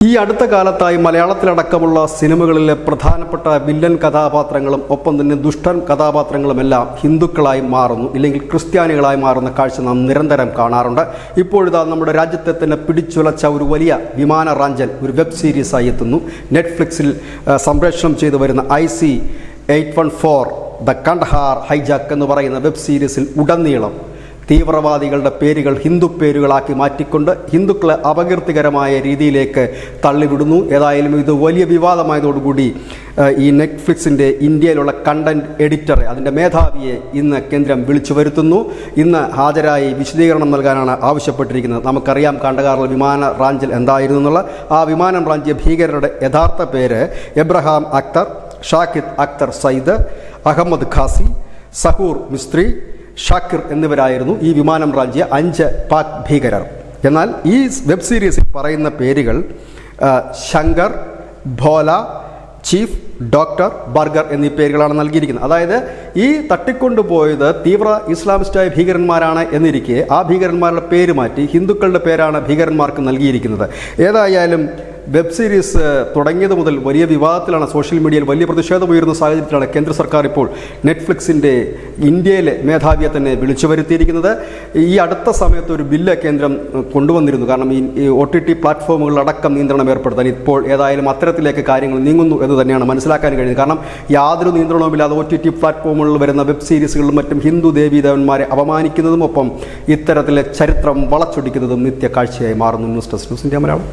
ഈ അടുത്ത കാലത്തായി മലയാളത്തിലടക്കമുള്ള സിനിമകളിലെ പ്രധാനപ്പെട്ട വില്ലൻ കഥാപാത്രങ്ങളും ഒപ്പം തന്നെ ദുഷ്ടൻ കഥാപാത്രങ്ങളുമെല്ലാം ഹിന്ദുക്കളായി മാറുന്നു, ഇല്ലെങ്കിൽ ക്രിസ്ത്യാനികളായി മാറുന്ന കാഴ്ച നാം നിരന്തരം കാണാറുണ്ട്. ഇപ്പോഴിതാ നമ്മുടെ രാജ്യത്തെ തന്നെ പിടിച്ചുലച്ച ഒരു വലിയ വിമാന റാഞ്ചൽ ഒരു വെബ് സീരീസായി എത്തുന്നു. നെറ്റ്ഫ്ലിക്സിൽ സംപ്രേഷണം ചെയ്തു വരുന്ന IC-814 ദ കണ്ഡഹാർ ഹൈജാക്ക് എന്ന് പറയുന്ന വെബ് സീരീസിൽ ഉടനീളം തീവ്രവാദികളുടെ പേരുകൾ ഹിന്ദു പേരുകളാക്കി മാറ്റിക്കൊണ്ട് ഹിന്ദുക്കളെ അപകീർത്തികരമായ രീതിയിലേക്ക് തള്ളിവിടുന്നു. ഏതായാലും ഇത് വലിയ വിവാദമായതോടുകൂടി ഈ നെറ്റ്ഫ്ലിക്സിൻ്റെ ഇന്ത്യയിലുള്ള കണ്ടന്റ് എഡിറ്ററെ, അതിൻ്റെ മേധാവിയെ ഇന്ന് കേന്ദ്രം വിളിച്ചു വരുത്തുന്നു. ഇന്ന് ഹാജരായി വിശദീകരണം നൽകാനാണ് ആവശ്യപ്പെട്ടിരിക്കുന്നത്. നമുക്കറിയാം കണ്ഡഹാറിൽ വിമാന റാഞ്ചൽ എന്തായിരുന്നു എന്നുള്ള. ആ വിമാനം റാഞ്ചിയ ഭീകരരുടെ യഥാർത്ഥ പേര് എബ്രഹാം അക്തർ, ഷാക്കിദ് അക്തർ സയ്യിദ്, അഹമ്മദ് ഖാസി, സഹൂർ മിസ്ത്രി, ഷാക്കിർ എന്നിവരായിരുന്നു ഈ വിമാനം റാഞ്ചിയ 5 പാക് ഭീകരർ. എന്നാൽ ഈ വെബ് സീരീസിൽ പറയുന്ന പേരുകൾ Shankar, Bhola, chief, doctor, burger എന്നീ പേരുകളാണ് നൽകിയിരിക്കുന്നത്. അതായത് ഈ തട്ടിക്കൊണ്ടുപോയത് തീവ്ര ഇസ്ലാമിസ്റ്റായ ഭീകരന്മാരാണ് എന്നിരിക്കെ ആ ഭീകരന്മാരുടെ പേര് മാറ്റി ഹിന്ദുക്കളുടെ പേരാണ് ഭീകരന്മാർക്ക് നൽകിയിരിക്കുന്നത്. ഏതായാലും വെബ് സീരീസ് തുടങ്ങിയത് മുതൽ വലിയ വിവാദത്തിലാണ്, സോഷ്യൽ മീഡിയയിൽ വലിയ പ്രതിഷേധമുയർന്ന സാഹചര്യത്തിലാണ് കേന്ദ്ര സർക്കാർ ഇപ്പോൾ നെറ്റ്ഫ്ലിക്സിൻ്റെ ഇന്ത്യയിലെ മേധാവിയെ തന്നെ വിളിച്ചു വരുത്തിയിരിക്കുന്നത്. ഈ അടുത്ത സമയത്ത് ഒരു ബില്ല് കേന്ദ്രം കൊണ്ടുവന്നിരുന്നു. കാരണം ഈ OTT പ്ലാറ്റ്ഫോമുകളിലടക്കം നിയന്ത്രണം ഏർപ്പെടുത്താൻ. ഇപ്പോൾ ഏതായാലും അത്തരത്തിലേക്ക് കാര്യങ്ങൾ നീങ്ങുന്നു എന്ന് തന്നെയാണ് മനസ്സിലാക്കാൻ കഴിയുന്നത്. കാരണം യാതൊരു നിയന്ത്രണവുമില്ലാതെ OTT പ്ലാറ്റ്ഫോമുകളിൽ വരുന്ന വെബ് സീരീസുകളിലും മറ്റും ഹിന്ദു ദേവീദേവന്മാരെ അപമാനിക്കുന്നതും ഒപ്പം ഇത്തരത്തിലെ ചരിത്രം വളച്ചൊടിക്കുന്നതും നിത്യ കാഴ്ചയായി മാറുന്നു. News desk news India Malayalam.